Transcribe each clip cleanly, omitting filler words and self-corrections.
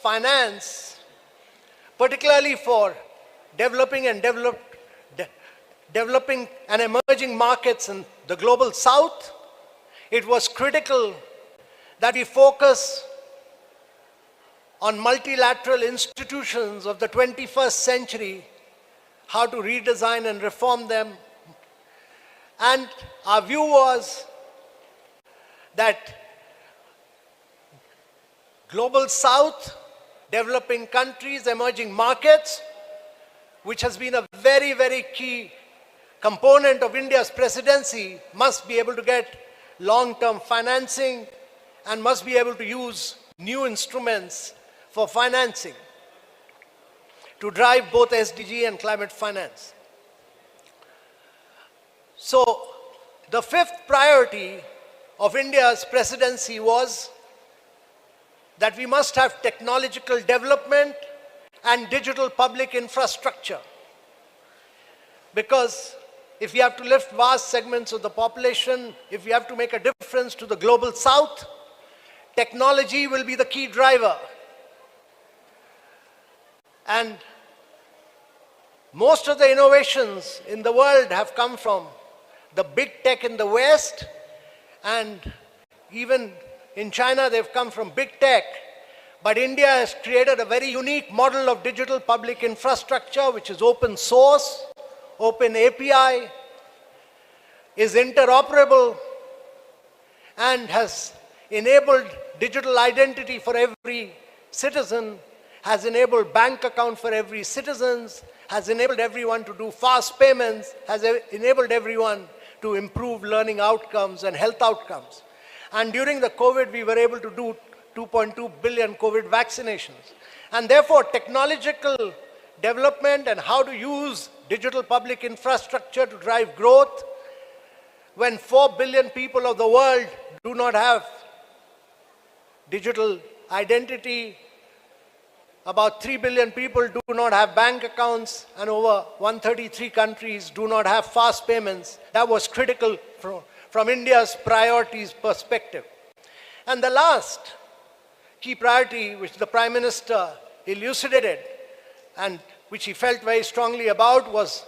finance, particularly for developing and emerging markets in the global south, it was critical that we focus on multilateral institutions of the 21st century, how to redesign and reform them. And our view was that global south, developing countries, emerging markets, which has been a very, very key component of India's presidency, must be able to get long-term financing and must be able to use new instruments for financing to drive both SDG and climate finance. So the fifth priority of India's presidency was that we must have technological development and digital public infrastructure. Because if we have to lift vast segments of the population, if we have to make a difference to the global south, technology will be the key driver. And most of the innovations in the world have come from the big tech in the West, and even in China they've come from big tech. But India has created a very unique model of digital public infrastructure, which is open source, open API, is interoperable, and has enabled digital identity for every citizen, has enabled bank account for every citizen, has enabled everyone to do fast payments, has enabled everyone to improve learning outcomes and health outcomes. And during the COVID, we were able to do 2.2 billion COVID vaccinations. And therefore, technological development and how to use digital public infrastructure to drive growth, when 4 billion people of the world do not have digital identity, about 3 billion people do not have bank accounts, and over 133 countries do not have fast payments. That was critical from India's priorities perspective. And the last key priority, which the Prime Minister elucidated and which he felt very strongly about, was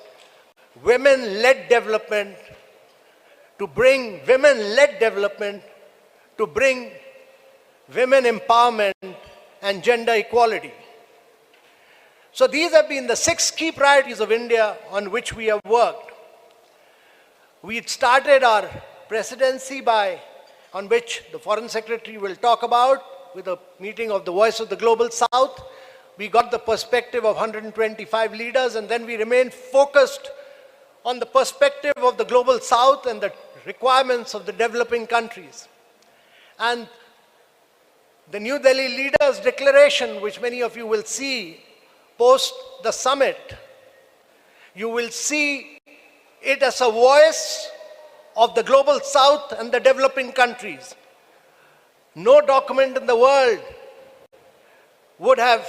women-led development, to bring women-led development, to bring women empowerment and gender equality. So these have been the 6 key priorities of India on which we have worked. We started our presidency on which the Foreign Secretary will talk about, with a meeting of the Voice of the Global South. We got the perspective of 125 leaders, and then we remained focused on the perspective of the Global South and the requirements of the developing countries. And the New Delhi Leaders' Declaration, which many of you will see post the summit, you will see it as a voice of the Global South and the developing countries. No document in the world would have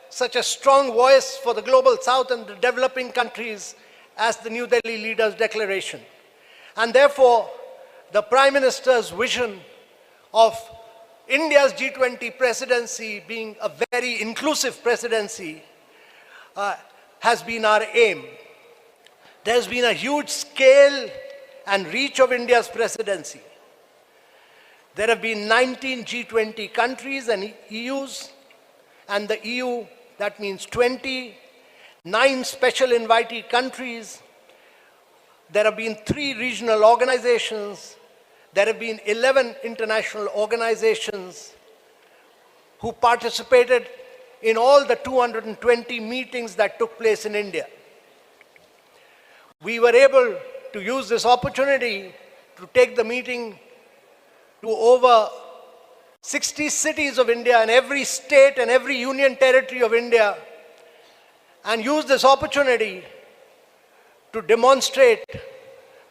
such a strong voice for the Global South and the developing countries as the New Delhi Leaders' Declaration. And therefore, the Prime Minister's vision of India's G20 presidency being a very inclusive presidency has been our aim. There's been a huge scale and reach of India's presidency. There have been 19 G20 countries and EUs, and the EU, that means 20, 9 special invitee countries. There have been 3 regional organizations. There have been 11 international organizations who participated in all the 220 meetings that took place in India. We were able to use this opportunity to take the meeting to over 60 cities of India and every state and every union territory of India, and use this opportunity to demonstrate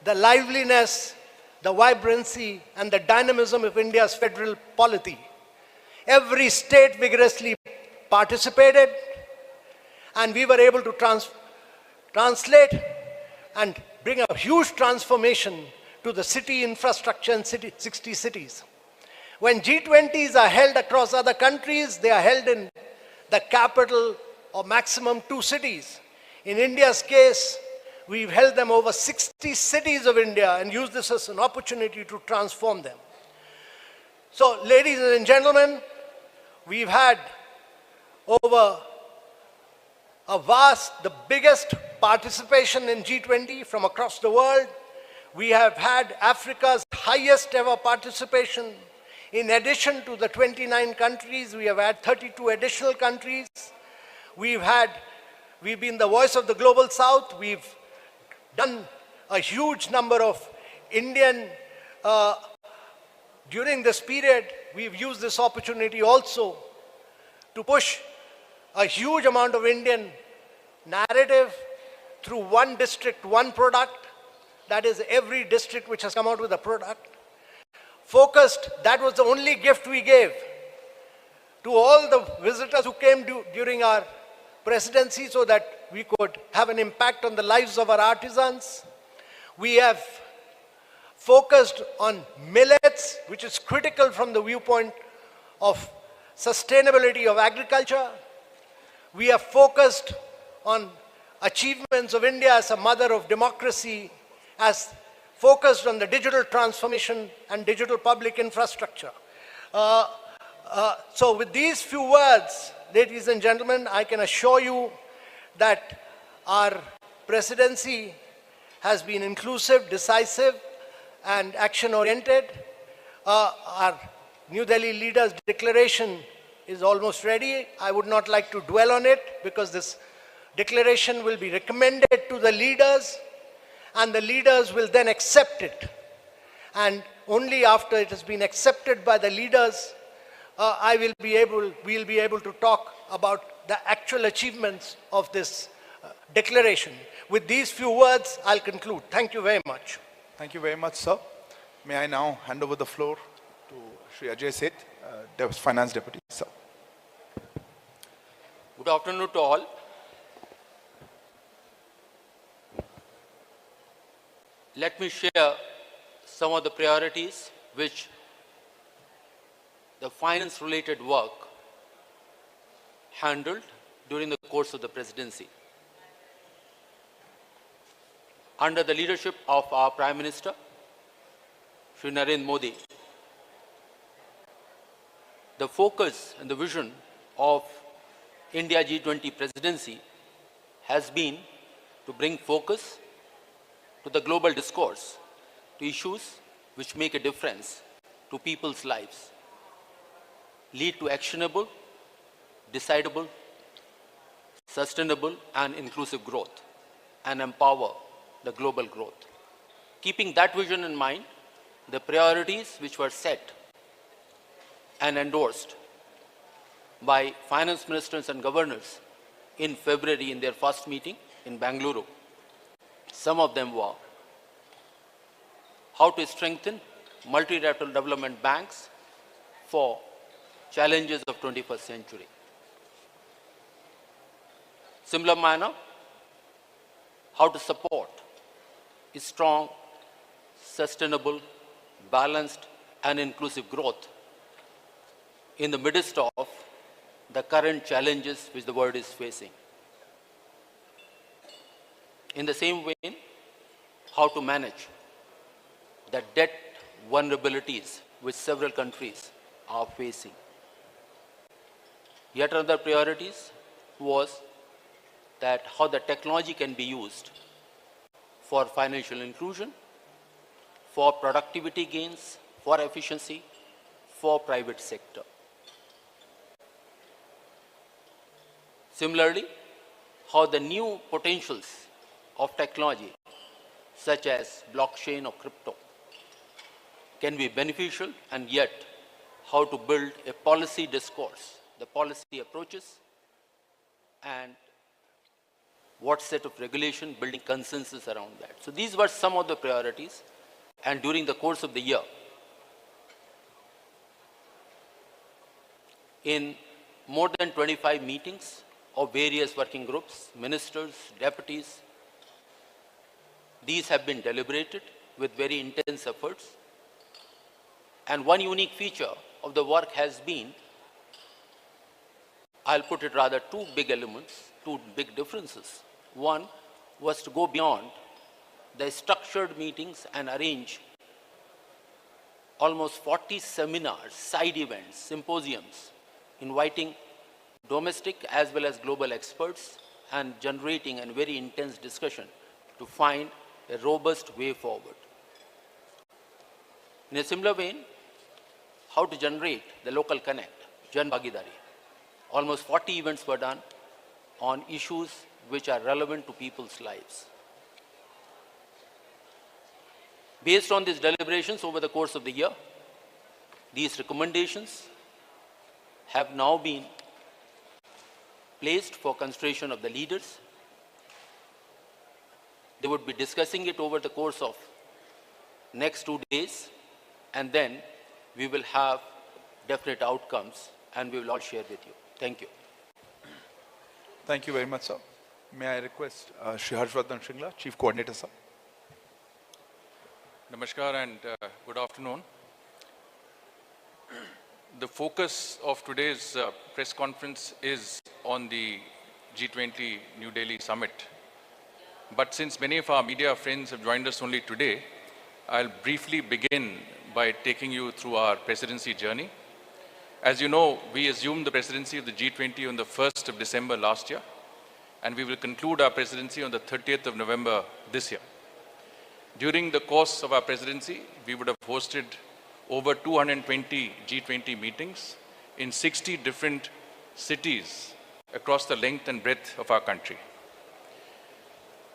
the liveliness, the vibrancy, and the dynamism of India's federal polity. Every state vigorously participated, and we were able to translate and bring a huge transformation to the city infrastructure in 60 cities. When G20s are held across other countries, they are held in the capital or maximum 2 cities. In India's case, we've held them over 60 cities of India and used this as an opportunity to transform them. So, ladies and gentlemen, we've had over the biggest participation in G20 from across the world. We have had Africa's highest ever participation. In addition to the 29 countries, we have had 32 additional countries. We've been the voice of the global south. We've done a huge number of during this period, we've used this opportunity also to push a huge amount of Indian narrative through one district, one product. That is, every district which has come out with a product. Focused, that was the only gift we gave to all the visitors who came during our presidency so that we could have an impact on the lives of our artisans. We have focused on millets, which is critical from the viewpoint of sustainability of agriculture. We have focused on achievements of India as a mother of democracy, as focused on the digital transformation and digital public infrastructure. So with these few words, ladies and gentlemen, I can assure you that our presidency has been inclusive, decisive, and action-oriented. Our New Delhi leaders' declaration is almost ready. I would not like to dwell on it because this declaration will be recommended to the leaders and the leaders will then accept it. And only after it has been accepted by the leaders, we'll be able to talk about the actual achievements of this declaration. With these few words, I'll conclude. Thank you very much. Thank you very much, sir. May I now hand over the floor to Shri Ajay Seth, Finance Deputy, sir. Good afternoon to all. Let me share some of the priorities which the finance-related work handled during the course of the presidency. Under the leadership of our Prime Minister, Shri Narendra Modi, the focus and the vision of India G20 presidency has been to bring focus to the global discourse, to issues which make a difference to people's lives, lead to actionable, decidable, sustainable and inclusive growth, and empower the global growth. Keeping that vision in mind, the priorities which were set and endorsed by finance ministers and governors in February in their first meeting in Bangalore, some of them were how to strengthen multilateral development banks for challenges of 21st century. Similar manner, how to support a strong, sustainable, balanced and inclusive growth in the midst of the current challenges which the world is facing. In the same vein, how to manage the debt vulnerabilities which several countries are facing. Yet another priorities was that how the technology can be used for financial inclusion, for productivity gains, for efficiency, for private sector. Similarly, how the new potentials of technology, such as blockchain or crypto, can be beneficial, and yet how to build a policy discourse, the policy approaches, and what set of regulation, building consensus around that. So these were some of the priorities, and during the course of the year, in more than 25 meetings of various working groups, ministers, deputies, these have been deliberated with very intense efforts. And one unique feature of the work has been I'll put it rather two big elements, two big differences. One was to go beyond the structured meetings and arrange almost 40 seminars, side events, symposiums, inviting domestic as well as global experts and generating a very intense discussion to find a robust way forward. In a similar vein, how to generate the local connect, Jan Bhagidari. Almost 40 events were done on issues which are relevant to people's lives. Based on these deliberations over the course of the year, these recommendations have now been placed for consideration of the leaders. They would be discussing it over the course of next 2 days, and then we will have definite outcomes and we will all share with you. Thank you. Thank you very much, sir. May I request Shri Harshvardhan Shringla, Chief Coordinator, sir. Namaskar and good afternoon. The focus of today's press conference is on the G20 New Delhi Summit. But since many of our media friends have joined us only today, I'll briefly begin by taking you through our presidency journey. As you know, we assumed the presidency of the G20 on the 1st of December last year, and we will conclude our presidency on the 30th of November this year. During the course of our presidency, we would have hosted over 220 G20 meetings in 60 different cities across the length and breadth of our country.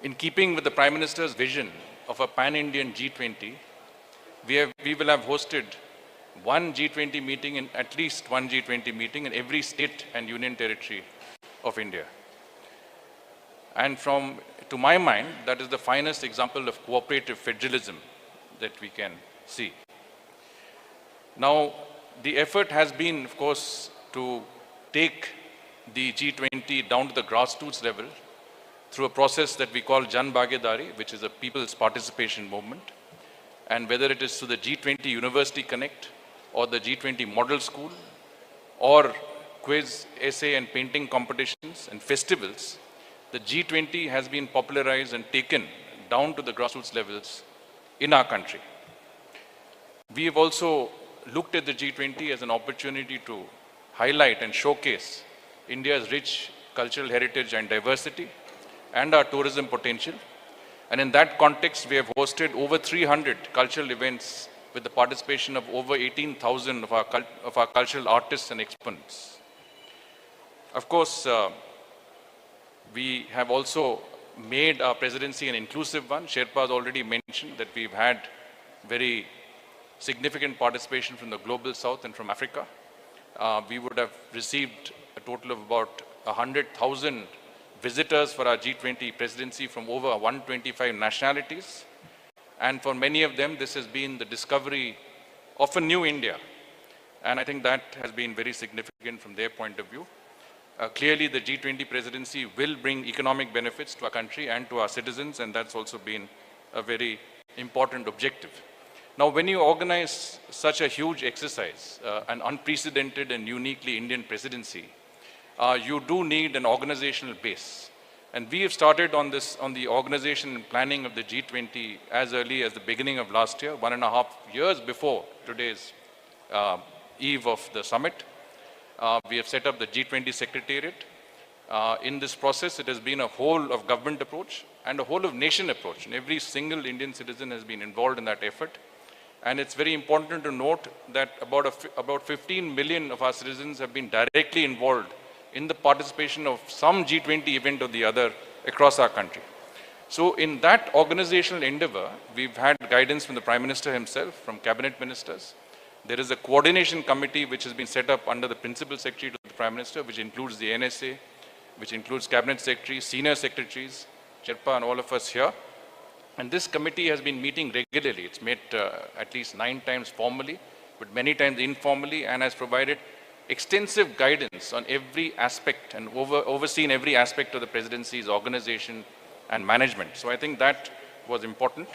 In keeping with the Prime Minister's vision of a pan-Indian G20, we will have hosted one G20 meeting in at least one G20 meeting in every state and union territory of India. And to my mind, that is the finest example of cooperative federalism that we can see. Now, the effort has been, of course, to take the G20 down to the grassroots level through a process that we call Jan Bhagidari, which is a people's participation movement. And whether it is through the G20 University Connect or the G20 Model School or quiz, essay and painting competitions and festivals, the G20 has been popularized and taken down to the grassroots levels in our country. We have also looked at the G20 as an opportunity to highlight and showcase India's rich cultural heritage and diversity and our tourism potential. And in that context, we have hosted over 300 cultural events with the participation of over 18,000 of our cultural artists and exponents. Of course, we have also made our presidency an inclusive one. Sherpa has already mentioned that we've had very significant participation from the global south and from Africa. We would have received a total of about 100,000 visitors for our G20 presidency from over 125 nationalities. And for many of them, this has been the discovery of a new India. And I think that has been very significant from their point of view. Clearly, the G20 presidency will bring economic benefits to our country and to our citizens, and that's also been a very important objective. Now, when you organize such a huge exercise, an unprecedented and uniquely Indian presidency, you do need an organizational base. And we have started on the organization and planning of the G20 as early as the beginning of last year, 1.5 years before today's eve of the summit. We have set up the G20 Secretariat. In this process, it has been a whole of government approach and a whole of nation approach. And every single Indian citizen has been involved in that effort. And it's very important to note that about 15 million of our citizens have been directly involved in the participation of some G20 event or the other across our country. So in that organizational endeavor, we've had guidance from the Prime Minister himself, from cabinet ministers. There is a coordination committee which has been set up under the Principal Secretary to the Prime Minister, which includes the NSA, which includes cabinet secretaries, senior secretaries, Sherpa and all of us here. And this committee has been meeting regularly. It's met at least 9 times formally, but many times informally, and has provided extensive guidance on every aspect and overseen every aspect of the presidency's organization and management. So I think that was important.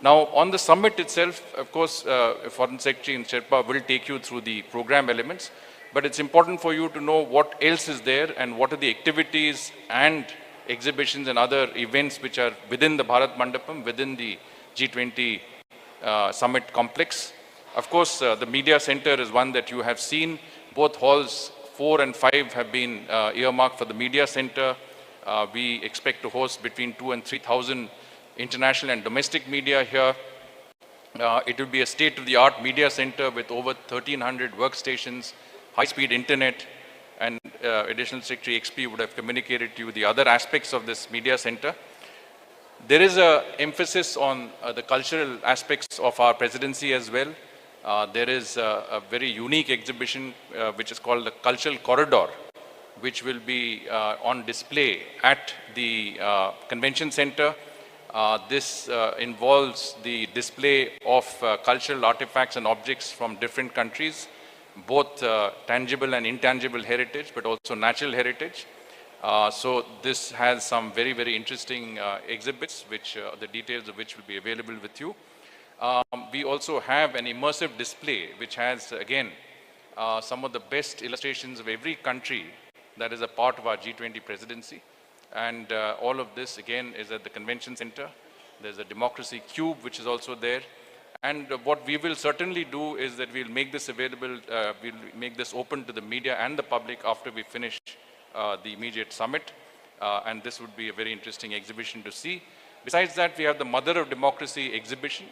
Now, on the summit itself, of course, Foreign Secretary and Sherpa will take you through the program elements. but it's important for you to know what else is there and what are the activities and exhibitions and other events which are within the Bharat Mandapam, within the G20 summit complex. Of course, the media center is one that you have seen. Both halls 4 and 5 have been earmarked for the media center. We expect to host between 2,000 and 3,000 international and domestic media here. It will be a state-of-the-art media center with over 1,300 workstations, high-speed internet, and Additional Secretary XP would have communicated to you the other aspects of this media center. There is an emphasis on the cultural aspects of our presidency as well. There is a very unique exhibition which is called the Cultural Corridor, which will be on display at the convention center. This involves the display of cultural artifacts and objects from different countries, both tangible and intangible heritage, but also natural heritage. So this has some very, very interesting exhibits, which the details of which will be available with you. We also have an immersive display, which has, again, some of the best illustrations of every country that is a part of our G20 presidency. And all of this, again, is at the convention center. There's a democracy cube, which is also there. And what we will certainly do is that we'll make this available, we'll make this open to the media and the public after we finish the immediate summit. And this would be a very interesting exhibition to see. Besides that, we have the Mother of Democracy exhibition.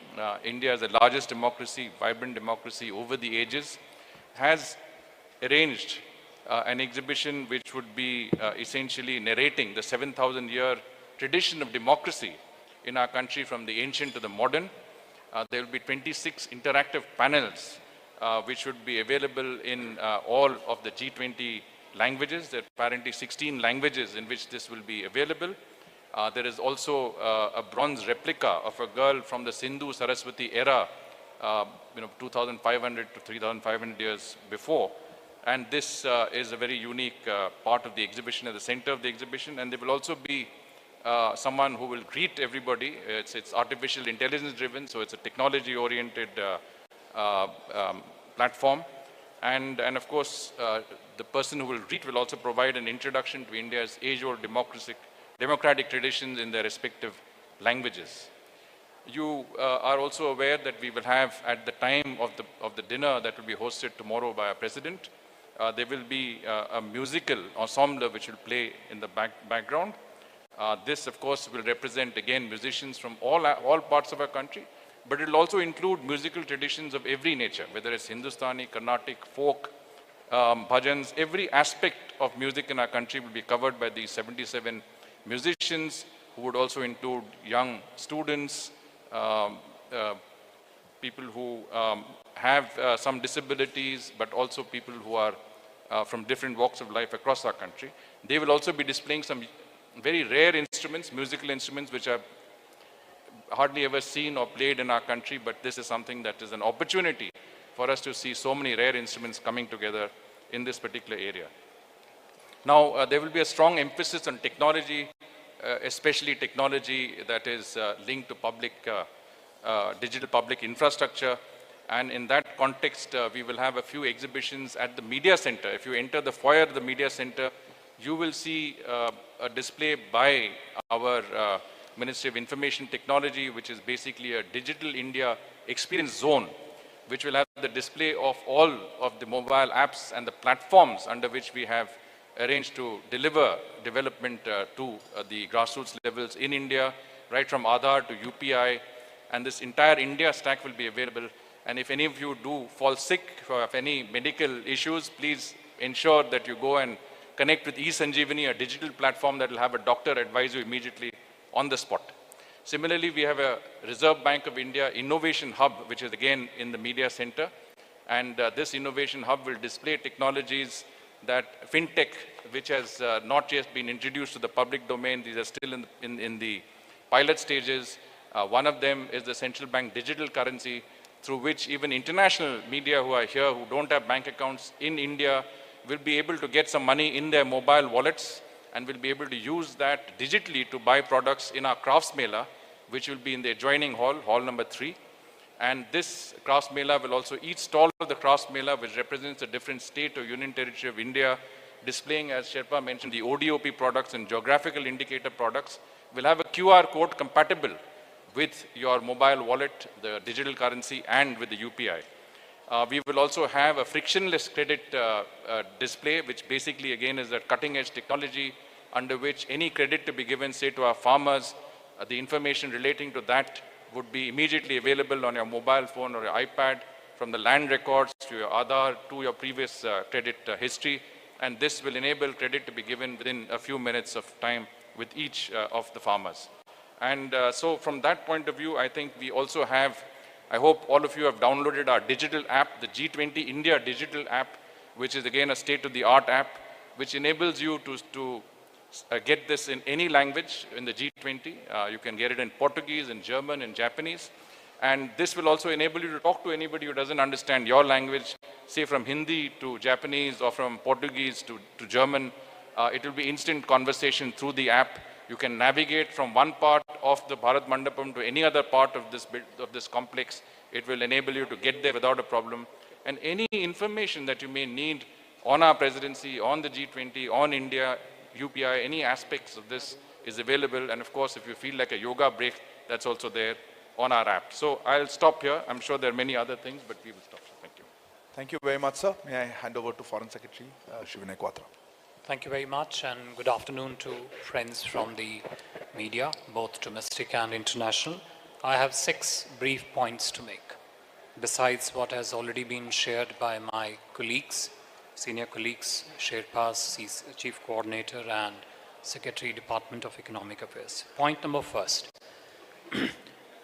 India is the largest democracy, vibrant democracy over the ages, has arranged an exhibition which would be essentially narrating the 7,000-year tradition of democracy in our country from the ancient to the modern. There will be 26 interactive panels which would be available in all of the G20 languages. There are apparently 16 languages in which this will be available. There is also a bronze replica of a girl from the Sindhu Saraswati era, 2,500 to 3,500 years before. And this is a very unique part of the exhibition, at the center of the exhibition. And there will also be someone who will greet everybody. It's artificial intelligence driven, so it's a technology oriented platform. And of course, the person who will greet will also provide an introduction to India's age-old democratic traditions in their respective languages. You are also aware that we will have, at the time of the dinner that will be hosted tomorrow by our president, there will be a musical ensemble which will play in the background. This, of course, will represent, again, musicians from all parts of our country, but it will also include musical traditions of every nature, whether it's Hindustani, Carnatic, folk, bhajans. Every aspect of music in our country will be covered by these 77 musicians, who would also include young students, people who have some disabilities, but also people who are from different walks of life across our country. They will also be displaying some very rare instruments, musical instruments, which are hardly ever seen or played in our country, but this is something that is an opportunity for us to see so many rare instruments coming together in this particular area. Now, there will be a strong emphasis on technology, especially technology that is linked to digital public infrastructure. And in that context, we will have a few exhibitions at the media center. If you enter the foyer of the media center, you will see a display by our Ministry of Information Technology, which is basically a Digital India Experience Zone, which will have the display of all of the mobile apps and the platforms under which we have arranged to deliver development to the grassroots levels in India, right from Aadhaar to UPI. And this entire India stack will be available. And if any of you do fall sick or have any medical issues, please ensure that you go and connect with eSanjeevani, a digital platform that will have a doctor advise you immediately on the spot. Similarly, we have a Reserve Bank of India Innovation Hub, which is again in the media center. And this Innovation Hub will display technologies that fintech, which has not yet been introduced to the public domain. These are still in the pilot stages. One of them is the central bank digital currency, through which even international media who are here, who don't have bank accounts in India, will be able to get some money in their mobile wallets and will be able to use that digitally to buy products in our crafts mela, which will be in the adjoining hall, hall number 3. And this Cross Mela will also, each stall of the Cross Mela, which represents a different state or union territory of India, displaying, as Sherpa mentioned, the ODOP products and geographical indicator products, will have a QR code compatible with your mobile wallet, the digital currency, and with the UPI. We will also have a frictionless credit display, which basically, again, is a cutting-edge technology under which any credit to be given, say, to our farmers, the information relating to that would be immediately available on your mobile phone or your iPad, from the land records to your Aadhaar to your previous credit history. And this will enable credit to be given within a few minutes of time with each of the farmers. And so from that point of view, I think we also have, I hope all of you have downloaded our digital app, the G20 India digital app, which is again a state-of-the-art app, which enables you to get this in any language in the G20. You can get it in Portuguese, in German, in Japanese. And this will also enable you to talk to anybody who doesn't understand your language, say from Hindi to Japanese or from Portuguese to German. It will be instant conversation through the app. You can navigate from one part of the Bharat Mandapam to any other part of this complex. It will enable you to get there without a problem. And any information that you may need on our presidency, on the G20, on India, UPI, any aspects of this is available. And of course, if you feel like a yoga break, that's also there on our app. So I'll stop here. I'm sure there are many other things, but we will stop. So thank you. Thank you very much, sir. May I hand over to Foreign Secretary Shivinay Quatra. Thank you very much, and good afternoon to friends from the media, both domestic and international. I have 6 brief points to make, besides what has already been shared by my colleagues, senior colleagues, Sherpa's Chief Coordinator and Secretary, Department of Economic Affairs. Point number first,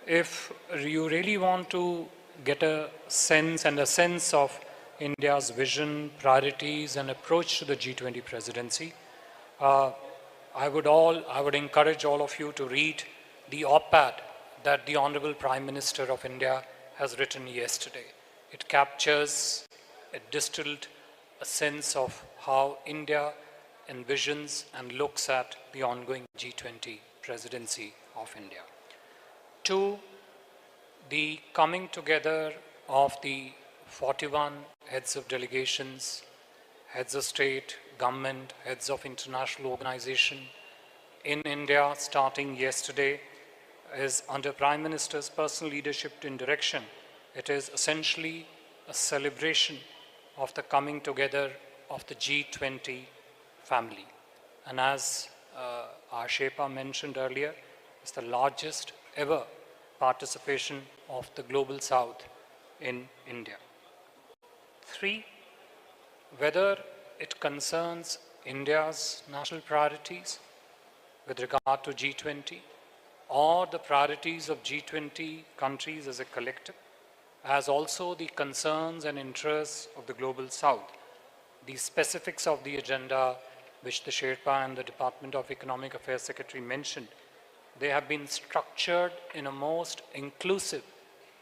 if you really want to get a sense of India's vision, priorities, and approach to the G20 presidency, I would encourage all of you to read the op-ed that the Honorable Prime Minister of India has written yesterday. It captures, it distilled a sense of how India envisions and looks at the ongoing G20 presidency of India. 2, the coming together of the 41 heads of delegations, heads of state, government, heads of international organization in India starting yesterday is under Prime Minister's personal leadership and direction. It is essentially a celebration of the coming together of the G20 family. And as our Sherpa mentioned earlier, it's the largest ever participation of the Global South in India. 3, whether it concerns India's national priorities with regard to G20 or the priorities of G20 countries as a collective, as also the concerns and interests of the Global South. The specifics of the agenda which the Sherpa and the Department of Economic Affairs Secretary mentioned, they have been structured in a most inclusive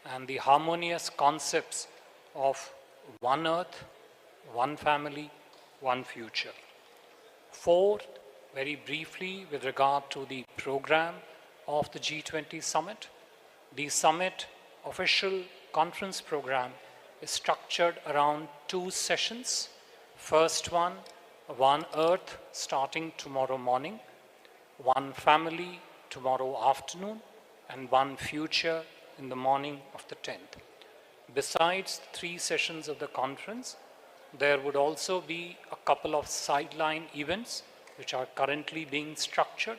and the harmonious concepts of one earth, one family, one future. 4, very briefly with regard to the program of the G20 summit, the summit official conference program is structured around 2 sessions. First one earth starting tomorrow morning, one family tomorrow afternoon, and one future in the morning of the 10th. Besides 3 sessions of the conference, there would also be a couple of sideline events which are currently being structured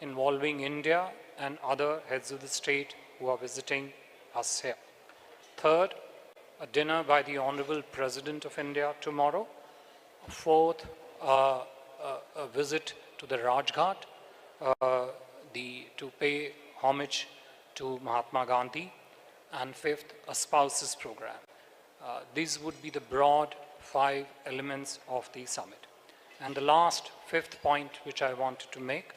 involving India and other heads of the state who are visiting us here. 3rd, a dinner by the Honorable President of India tomorrow. 4th, a visit to the Rajghat to pay homage to Mahatma Gandhi. And 5th, a spouses program. These would be the broad 5 elements of the summit. And the last 5th point which I wanted to make,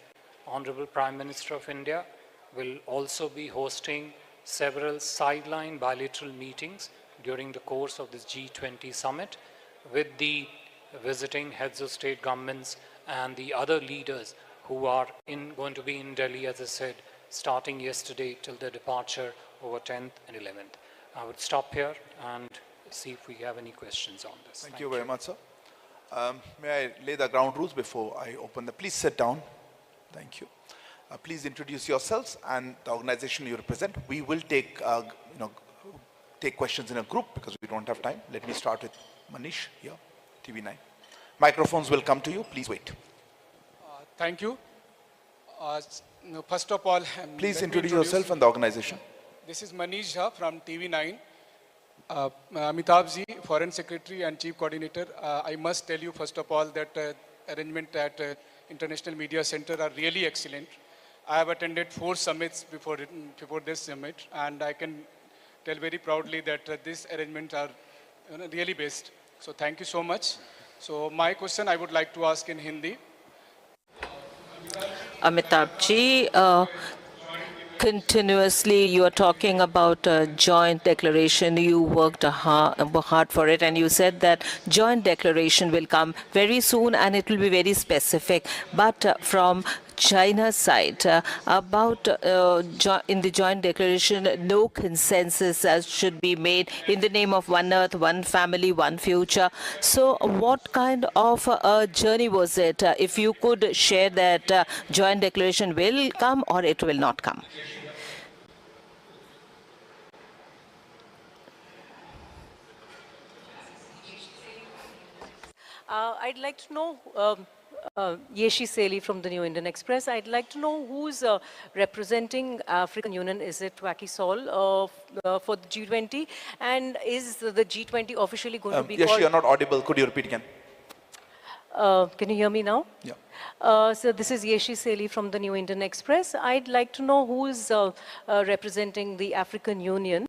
Honorable Prime Minister of India will also be hosting several sideline bilateral meetings during the course of this G20 summit with the visiting heads of state governments and the other leaders who are going to be in Delhi, as I said, starting yesterday till their departure over 10th and 11th. I would stop here and see if we have any questions on this. Thank you very much, sir. May I lay the ground rules before I open the... Please sit down. Thank you. Please introduce yourselves and the organization you represent. We will take, take questions in a group because we don't have time. Let me start with Manish here, TV9. Microphones will come to you. Please wait. Thank you. First of all, Please introduce yourself and the organization. This is Manish Jha from TV9. Amitabh Ji, Foreign Secretary and Chief Coordinator. I must tell you, first of all, that arrangement at International Media Center are really excellent. I have attended 4 summits before this summit, and I can tell very proudly that these arrangements are really best. So thank you so much. So my question I would like to ask in Hindi. Amitabh Ji, continuously you are talking about a joint declaration. You worked hard for it, and you said that joint declaration will come very soon and it will be very specific. But from China's side, in the joint declaration, no consensus should be made in the name of one earth, one family, one future. So what kind of a journey was it? If you could share that joint declaration will come or it will not come? I'd like to know, Yeshi Seli from the New Indian Express. I'd like to know who's representing African Union. Is it Wacky Sol for the G20? And is the G20 officially going to be Yeshi, called... you're not audible. Could you repeat again? Can you hear me now? Yeah. So this is Yeshi Seli from the New Indian Express. I'd like to know who is representing the African Union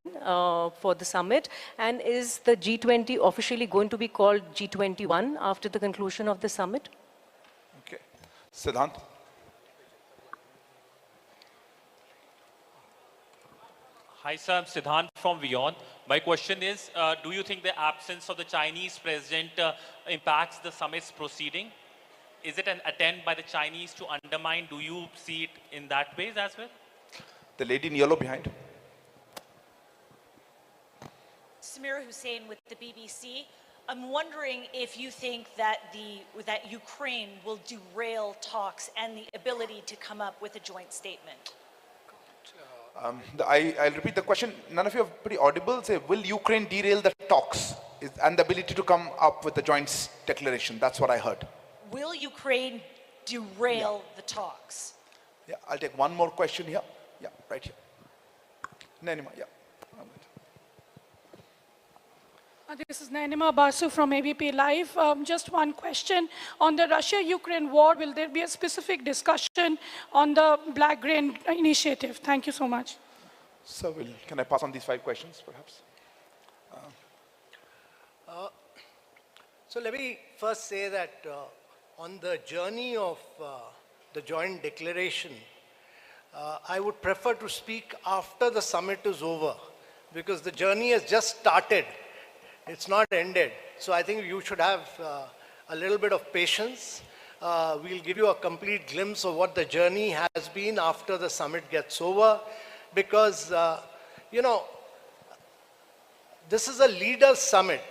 for the summit, and is the G20 officially going to be called G21 after the conclusion of the summit? Okay. Siddhant. Hi, sir. I'm Siddhant from WION. My question is, do you think the absence of the Chinese president impacts the summit's proceeding? Is it an attempt by the Chinese to undermine? Do you see it in that way as well? The lady in yellow behind. Samira Hussain with the BBC. I'm wondering if you think that that Ukraine will derail talks and the ability to come up with a joint statement. I'll repeat the question. None of you are pretty audible. Say, will Ukraine derail the talks and the ability to come up with a joint declaration? That's what I heard. Will Ukraine derail the talks? Yeah, I'll take one more question here. Yeah, right here. Nanima, yeah. This is Nainima Basu from ABP Live. Just one question. On the Russia-Ukraine war, will there be a specific discussion on the Black Grain initiative? Thank you so much. So, can I pass on these 5 questions, perhaps? So let me first say that on the journey of the joint declaration, I would prefer to speak after the summit is over, because the journey has just started. It's not ended. So I think you should have a little bit of patience. We'll give you a complete glimpse of what the journey has been after the summit gets over, because, this is a leaders' summit.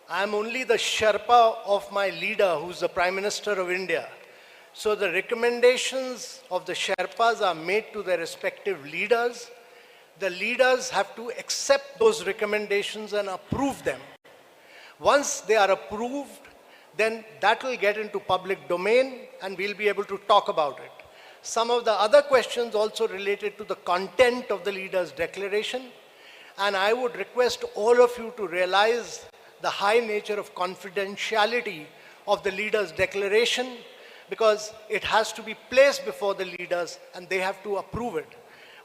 I'm only the Sherpa of my leader, who's the Prime Minister of India. So the recommendations of the Sherpas are made to their respective leaders. The leaders have to accept those recommendations and approve them. Once they are approved, then that will get into public domain and we'll be able to talk about it. Some of the other questions also related to the content of the leaders' declaration, and I would request all of you to realize the high nature of confidentiality of the leaders' declaration, because it has to be placed before the leaders and they have to approve it.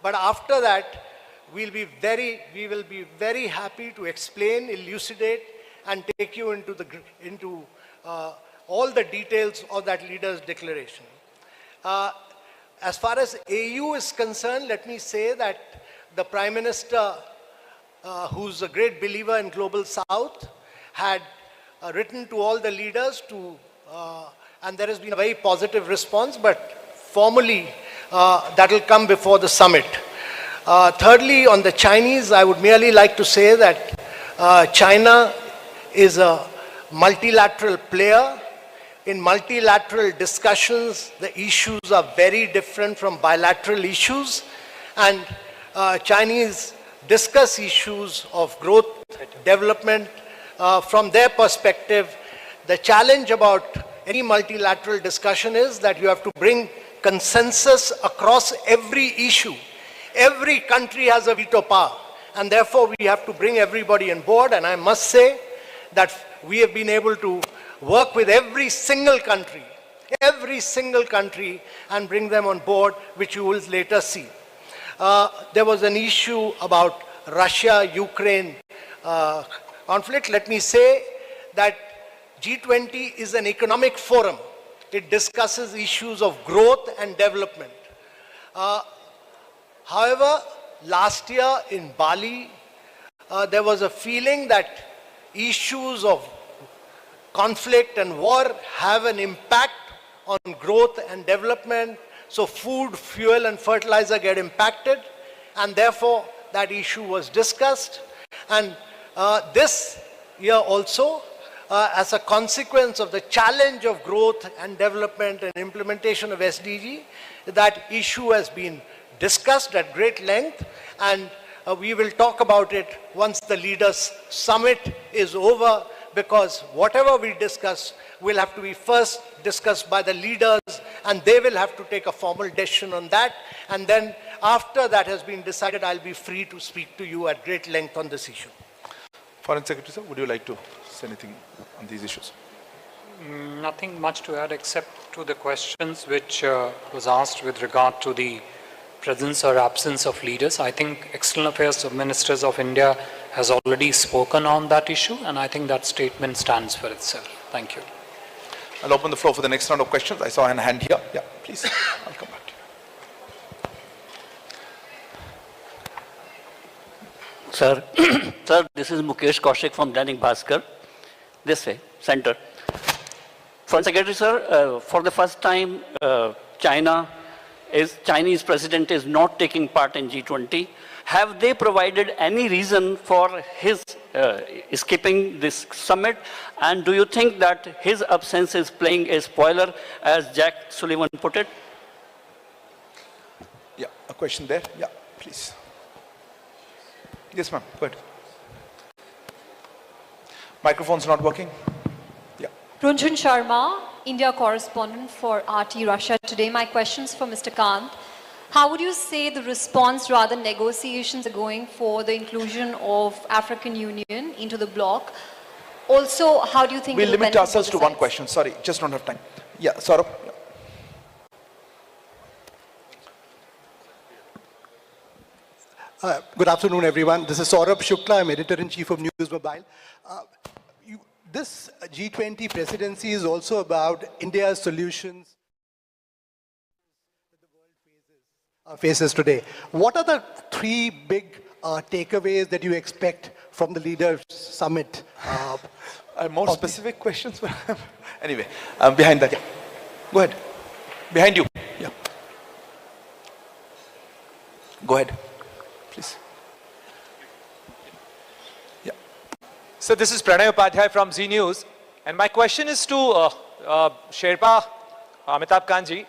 But after that, we will be very happy to explain, elucidate, and take you into all the details of that leaders' declaration. As far as AU is concerned, let me say that the Prime Minister, who's a great believer in Global South, had written to all the leaders and there has been a very positive response, but formally that will come before the summit. Thirdly, on the Chinese, I would merely like to say that China is a multilateral player. In multilateral discussions, the issues are very different from bilateral issues, and Chinese discuss issues of growth, development from their perspective. The challenge about any multilateral discussion is that you have to bring consensus across every issue. Every country has a veto power, and therefore we have to bring everybody on board. And I must say that we have been able to work with every single country, and bring them on board, which you will later see. There was an issue about Russia-Ukraine conflict. Let me say that G20 is an economic forum. It discusses issues of growth and development. However, last year in Bali, there was a feeling that issues of conflict and war have an impact on growth and development. So food, fuel and fertilizer get impacted, and therefore that issue was discussed. And this year also, as a consequence of the challenge of growth and development and implementation of SDG, that issue has been discussed at great length, and we will talk about it once the leaders' summit is over, because whatever we discuss will have to be first discussed by the leaders, and they will have to take a formal decision on that. And then after that has been decided, I'll be free to speak to you at great length on this issue. Foreign Secretary, sir, would you like to say anything on these issues? Nothing much to add except to the questions which was asked with regard to the presence or absence of leaders. I think External Affairs Ministers of India has already spoken on that issue, and I think that statement stands for itself. Thank you. I'll open the floor for the next round of questions. I saw a hand here. Yeah, please. I'll come back to you. Sir, sir, this is Mukesh Kaushik from Dainik Bhaskar. This way, center. Foreign Secretary, sir, for the first time, Chinese president is not taking part in G20. Have they provided any reason for his skipping this summit? And do you think that his absence is playing a spoiler, as Jack Sullivan put it? Yeah, a question there. Yeah, please. Yes, ma'am. Go ahead. Microphone's not working. Yeah. Runjhun Sharma, India correspondent for RT Russia Today. My question's for Mr. Kant. How would you say the response, rather negotiations, are going for the inclusion of African Union into the bloc? Also, how do you think we'll limit ourselves to one question. Sorry, just don't have time. Yeah, Saurabh. Good afternoon, everyone. This is Saurabh Shukla. I'm editor-in-chief of News Mobile. This G20 presidency is also about India's solutions that the world faces today. What are the three big takeaways that you expect from the leaders' summit? More specific questions? Anyway, behind that, yeah. Go ahead. Behind you. Yeah. Go ahead, please. Yeah. So this is Pranay Upadhyay from Z News, and my question is to Sherpa Amitabh Kant ji.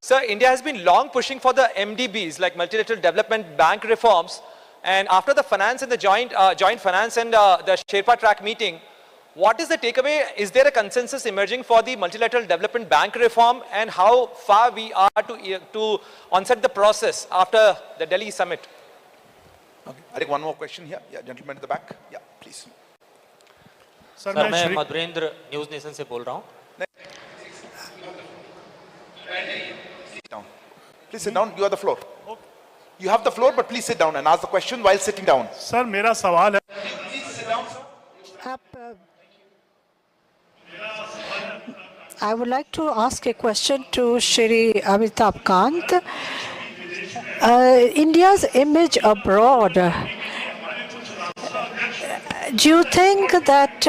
Sir, India has been long pushing for the MDBs, like multilateral development bank reforms, and after the finance and the joint finance and the Sherpa track meeting, what is the takeaway? Is there a consensus emerging for the multilateral development bank reform, and how far we are to onset the process after the Delhi summit? Okay. I think one more question here. Yeah, gentleman at the back. Yeah, please. Sir मैं Madhurendra news nation से बोल रहा हूँ. Please sit down. You have the floor. You have the floor, but please sit down and ask the question while sitting down. Sir मेरा सवाल है. I would like to ask a question to Shri Amitabh Kant. India's image abroad. Do you think that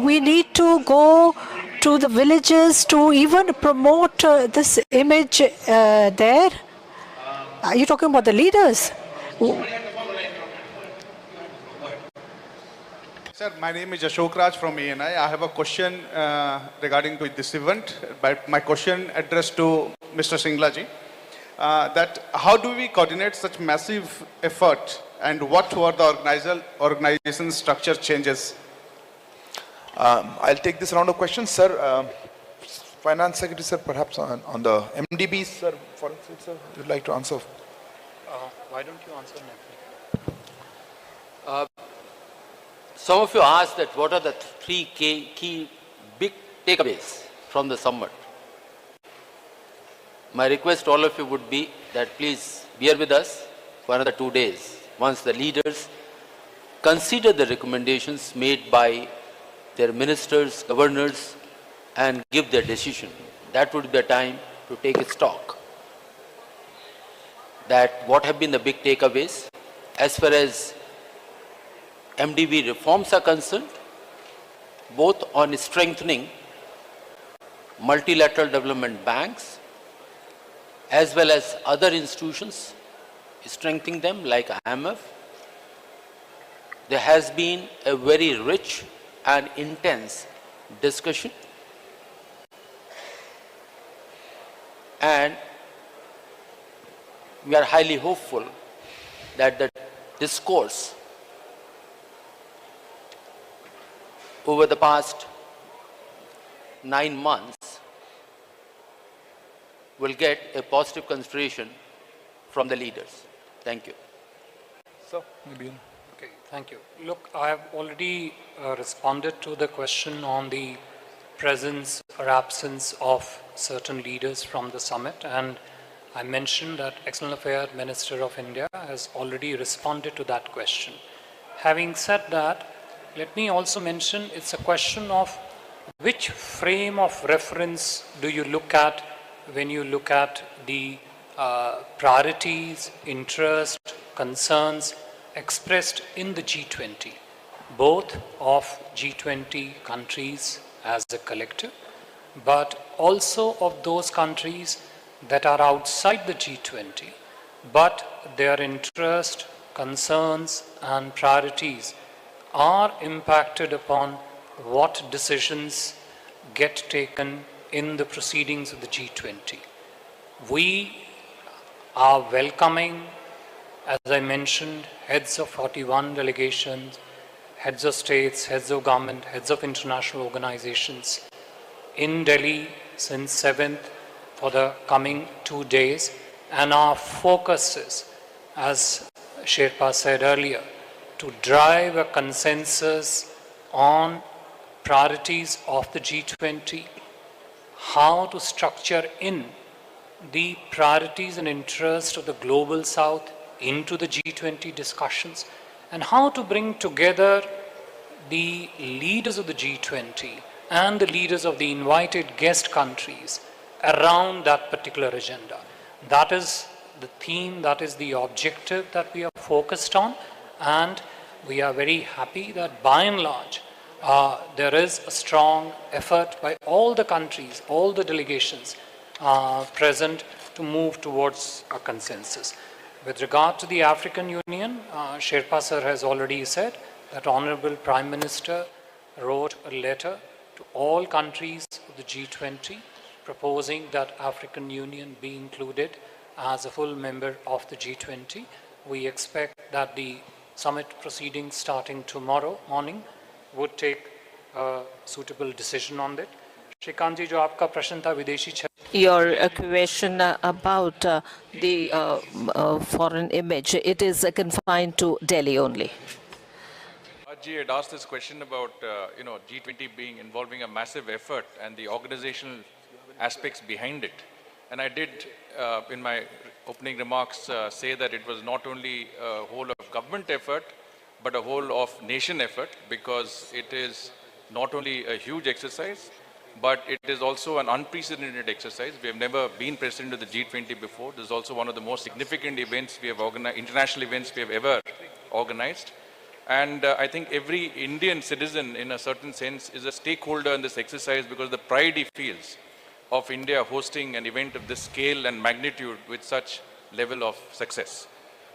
we need to go to the villages to even promote this image there? Are you talking about the leaders? Sir, my name is Ashok Raj from ANI. I have a question regarding to this event. But my question addressed to Mr. Singlaji. That how do we coordinate such massive effort and what were the organization structure changes? I'll take this round of questions, sir. Finance Secretary, sir, perhaps on the MDBs, sir, Foreign Secretary, sir, you'd like to answer? Why don't you answer next? Some of you asked that what are the three key big takeaways from the summit. My request to all of you would be that please bear with us for another 2 days. Once the leaders consider the recommendations made by their ministers, governors, and give their decision, that would be a time to take a stock. That what have been the big takeaways as far as MDB reforms are concerned, both on strengthening multilateral development banks as well as other institutions, strengthening them like IMF. There has been a very rich and intense discussion, and we are highly hopeful that the discourse over the past 9 months will get a positive consideration from the leaders. Thank you. So, maybe. Okay, thank you. Look, I have already responded to the question on the presence or absence of certain leaders from the summit, and I mentioned that External Affairs Minister of India has already responded to that question. Having said that, let me also mention it's a question of which frame of reference do you look at when you look at the priorities, interest, concerns expressed in the G20, both of G20 countries as a collective, but also of those countries that are outside the G20, but their interest, concerns, and priorities are impacted upon what decisions get taken in the proceedings of the G20. We are welcoming, as I mentioned, heads of 41 delegations, heads of states, heads of government, heads of international organizations in Delhi since 7th for the coming 2 days. And our focus is, as Sherpa said earlier, to drive a consensus on priorities of the G20, how to structure in the priorities and interests of the global south into the G20 discussions, and how to bring together the leaders of the G20 and the leaders of the invited guest countries around that particular agenda. That is the theme, that is the objective that we are focused on, and we are very happy that by and large there is a strong effort by all the countries, all the delegations present to move towards a consensus. With regard to the African Union, Sherpa sir has already said that Honorable Prime Minister wrote a letter to all countries of the G20 proposing that African Union be included as a full member of the G20. We expect that the summit proceedings starting tomorrow morning would take a suitable decision on it. Shrikant ji, jo aapka prashn tha videshi Your question about the foreign image, it is confined to Delhi only. Ji had asked this question about G20 involving a massive effort and the organizational aspects behind it. And I did, in my opening remarks, say that it was not only a whole of government effort, but a whole of nation effort, because it is not only a huge exercise, but it is also an unprecedented exercise. We have never been president of the G20 before. This is also one of the most significant events we have organized, international events we have ever organized. And I think every Indian citizen, in a certain sense, is a stakeholder in this exercise, because the pride he feels of India hosting an event of this scale and magnitude with such level of success.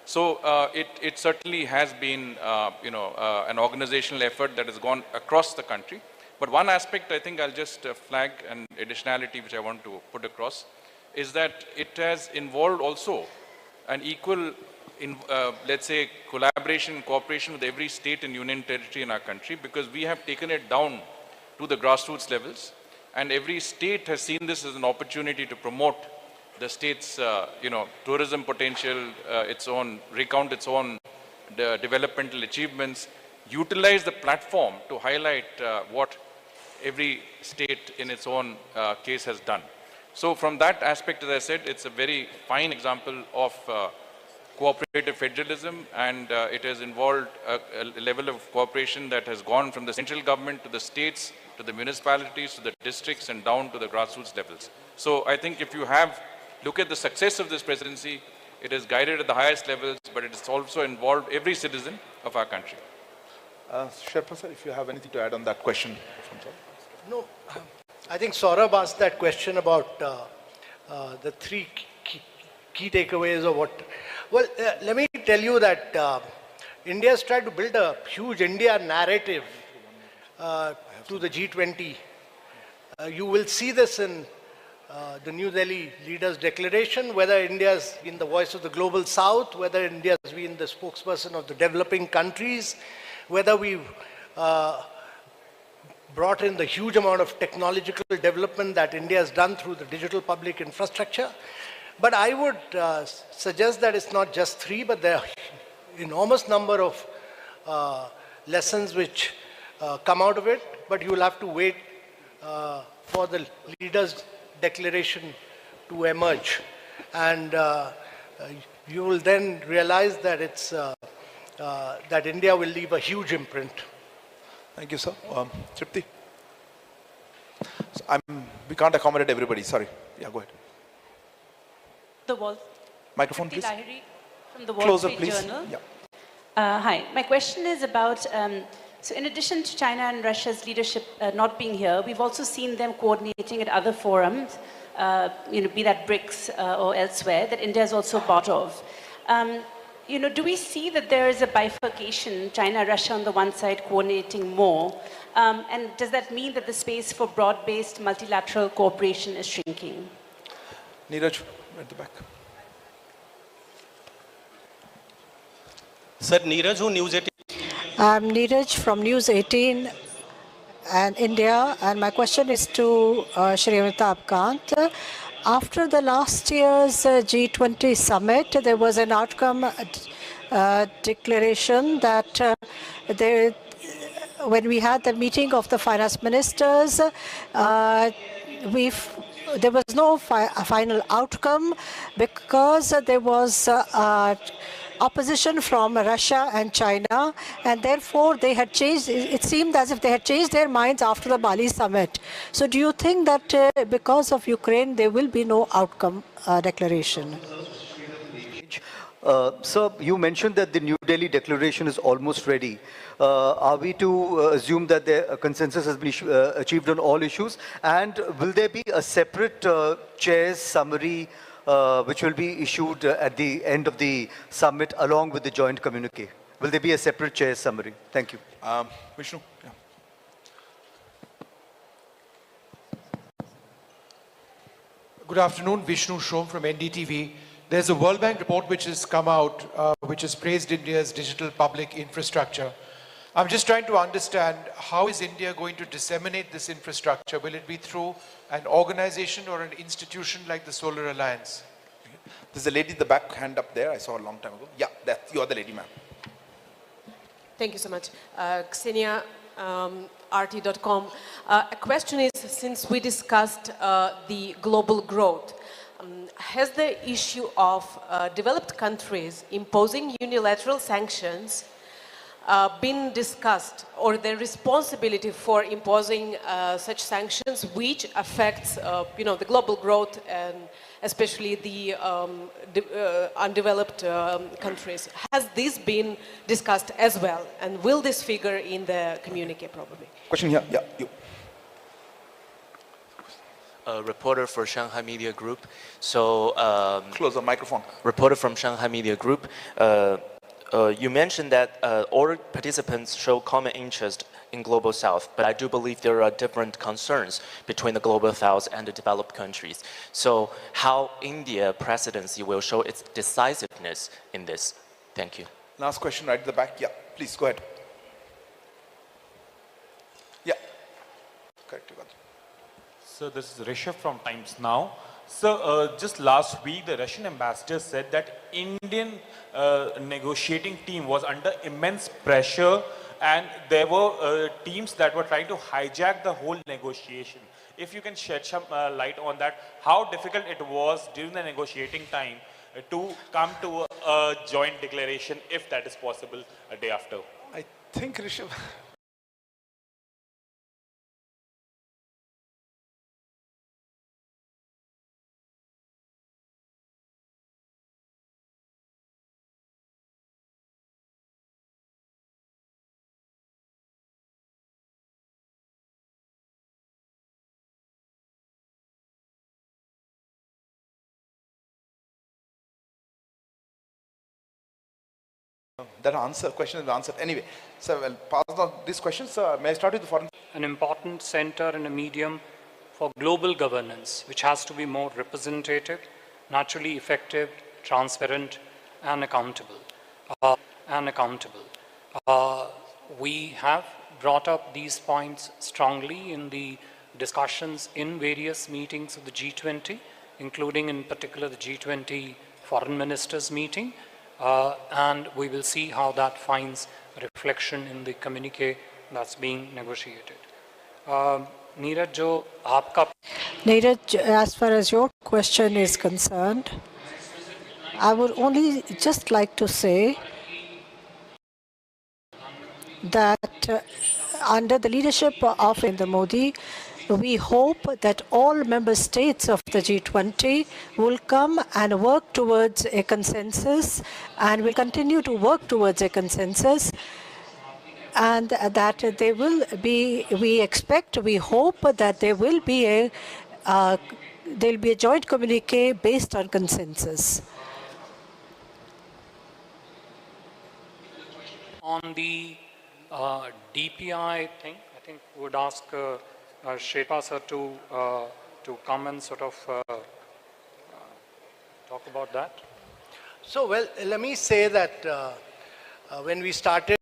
So it certainly has been, an organizational effort that has gone across the country. But one aspect I think I'll just flag, an additionality which I want to put across, is that it has involved also an equal, let's say, collaboration, cooperation with every state and union territory in our country, because we have taken it down to the grassroots levels, and every state has seen this as an opportunity to promote the state's, tourism potential, recount its own developmental achievements, utilize the platform to highlight what every state in its own case has done. So from that aspect, as I said, it's a very fine example of cooperative federalism, and it has involved a level of cooperation that has gone from the central government to the states, to the municipalities, to the districts, and down to the grassroots levels. So I think if you look at the success of this presidency, it is guided at the highest levels, but it has also involved every citizen of our country. Sherpa sir, if you have anything to add on that question. No, I think Saurabh asked that question about the three key takeaways of what. Well, let me tell you that India has tried to build a huge India narrative to the G20. You will see this in the New Delhi Leaders' Declaration, whether India's been the voice of the global south, whether India's been the spokesperson of the developing countries, whether we've brought in the huge amount of technological development that India has done through the digital public infrastructure. But I would suggest that it's not just three, but there are enormous number of lessons which come out of it, but you will have to wait for the leaders' declaration to emerge. And you will then realize that it's that India will leave a huge imprint. Thank you, sir. Tripti? So we can't accommodate everybody, sorry. Yeah, go ahead. The Wall. Microphone, please. Lahiri from the Wall Closer, Street please. Journal. Yeah. Hi, my question is about, so in addition to China and Russia's leadership not being here, we've also seen them coordinating at other forums, be that BRICS or elsewhere, that India is also part of. Do we see that there is a bifurcation, China, Russia on the one side coordinating more? And does that mean that the space for broad-based multilateral cooperation is shrinking? Neeraj, at the back. Sir, Neeraj, who News 18? I'm Neeraj from News 18 and India, and my question is to Shri Amitabh Kant. After the last year's G20 summit, there was an outcome declaration that when we had the meeting of the finance ministers, there was no final outcome because there was opposition from Russia and China, and therefore they had changed. It seemed as if they had changed their minds after the Bali summit. So do you think that because of Ukraine there will be no outcome declaration? Sir, you mentioned that the New Delhi declaration is almost ready. Are we to assume that the consensus has been achieved on all issues? And will there be a separate chair's summary which will be issued at the end of the summit along with the joint communique? Will there be a separate chair's summary? Thank you. Vishnu? Yeah. Good afternoon, Vishnu Shom from NDTV. There's a World Bank report which has come out, which has praised India's digital public infrastructure. I'm just trying to understand, how is India going to disseminate this infrastructure? Will it be through an organization or an institution like the Solar Alliance? There's a lady in the back, hand up there, I saw a long time ago. Yeah, you are the lady, ma'am. Thank you so much. Ksenia, RT.com. A question is, since we discussed the global growth, has the issue of developed countries imposing unilateral sanctions been discussed, or their responsibility for imposing such sanctions which affects the global growth and especially the undeveloped countries? Has this been discussed as well, and will this figure in the communique probably? Question here, yeah, you. a reporter for Shanghai Media Group. So, close the microphone. Reporter from Shanghai Media Group. You mentioned that all participants show common interest in Global South, but I do believe there are different concerns between the Global South and the developed countries. So, how India presidency will show its decisiveness in this? Thank you. Last question right at the back. Yeah, please go ahead. Yeah. Correct. So this is Rishabh from Times Now. So just last week, the Russian ambassador said that Indian negotiating team was under immense pressure, and there were teams that were trying to hijack the whole negotiation. If you can shed some light on that, how difficult it was during the negotiating time to come to a joint declaration, if that is possible, a day after. I think, Rishabh, that question is answered. Anyway, so I'll pass on these questions. May I start with the foreign? An important center and a medium for global governance, which has to be more representative, naturally effective, transparent, and accountable. We have brought up these points strongly in the discussions in various meetings of the G20, including in particular the G20 Foreign Ministers meeting. And we will see how that finds reflection in the communique that's being negotiated. Neeraj, Neeraj, as far as your question is concerned, I would only just like to say that under the leadership of Narendra Modi, we hope that all member states of the G20 will come and work towards a consensus, and will continue to work towards a consensus, and that there will be, we hope that there will be a joint communique based on consensus. on the DPI thing, I think we would ask Sherpa sir to come and sort of talk about that. So, well, let me say that when we started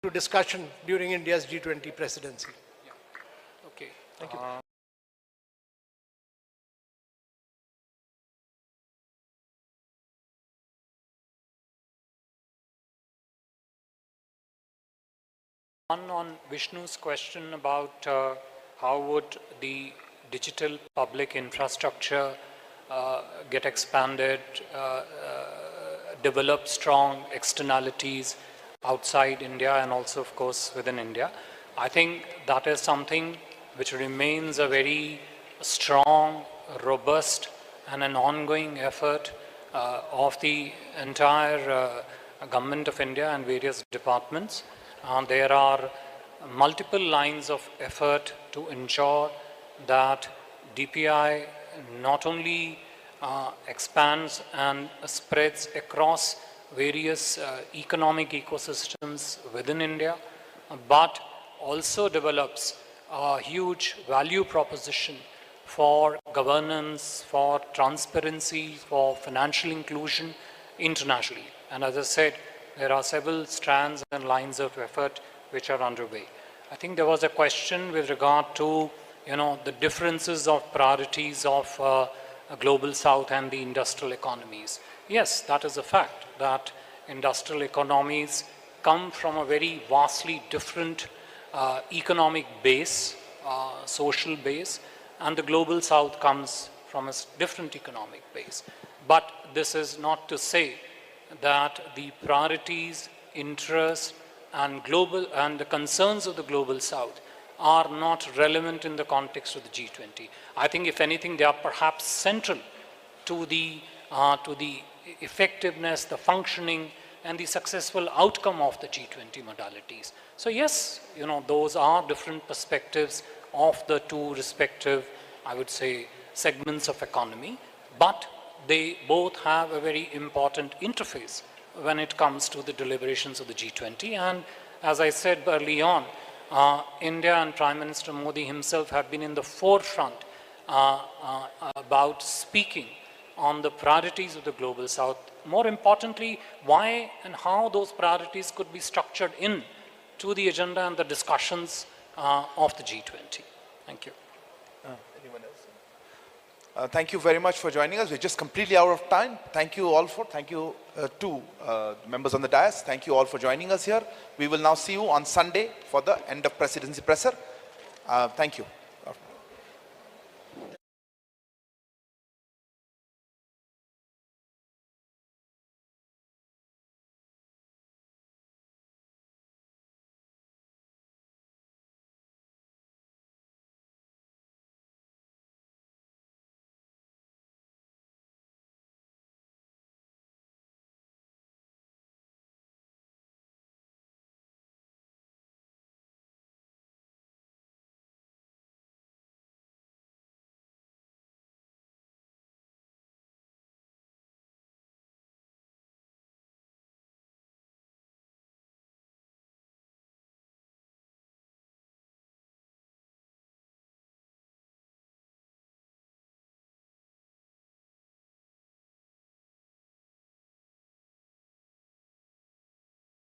to discussion during India's G20 presidency. Okay. Thank you. One on Vishnu's question about how would the digital public infrastructure get expanded, develop strong externalities outside India and also, of course, within India. I think that is something which remains a very strong, robust, and an ongoing effort of the entire government of India and various departments. There are multiple lines of effort to ensure that DPI not only expands and spreads across various economic ecosystems within India, but also develops a huge value proposition for governance, for transparency, for financial inclusion internationally. And as I said, there are several strands and lines of effort which are underway. I think there was a question with regard to, the differences of priorities of a global south and the industrial economies. Yes, that is a fact, that industrial economies come from a very vastly different economic base, social base, and the global south comes from a different economic base. But this is not to say that the priorities, interests, and the concerns of the global south are not relevant in the context of the G20. I think, if anything, they are perhaps central to the effectiveness, the functioning, and the successful outcome of the G20 modalities. So yes, those are different perspectives of the two respective, I would say, segments of economy, but they both have a very important interface when it comes to the deliberations of the G20. And as I said early on, India and Prime Minister Modi himself have been in the forefront about speaking on the priorities of the global south. More importantly, why and how those priorities could be structured in to the agenda and the discussions of the G20. Thank you. Anyone else? Thank you very much for joining us. We're just completely out of time. Thank you all thank you to members on the dais. Thank you all for joining us here. We will now see you on Sunday for the end of presidency presser. Thank you.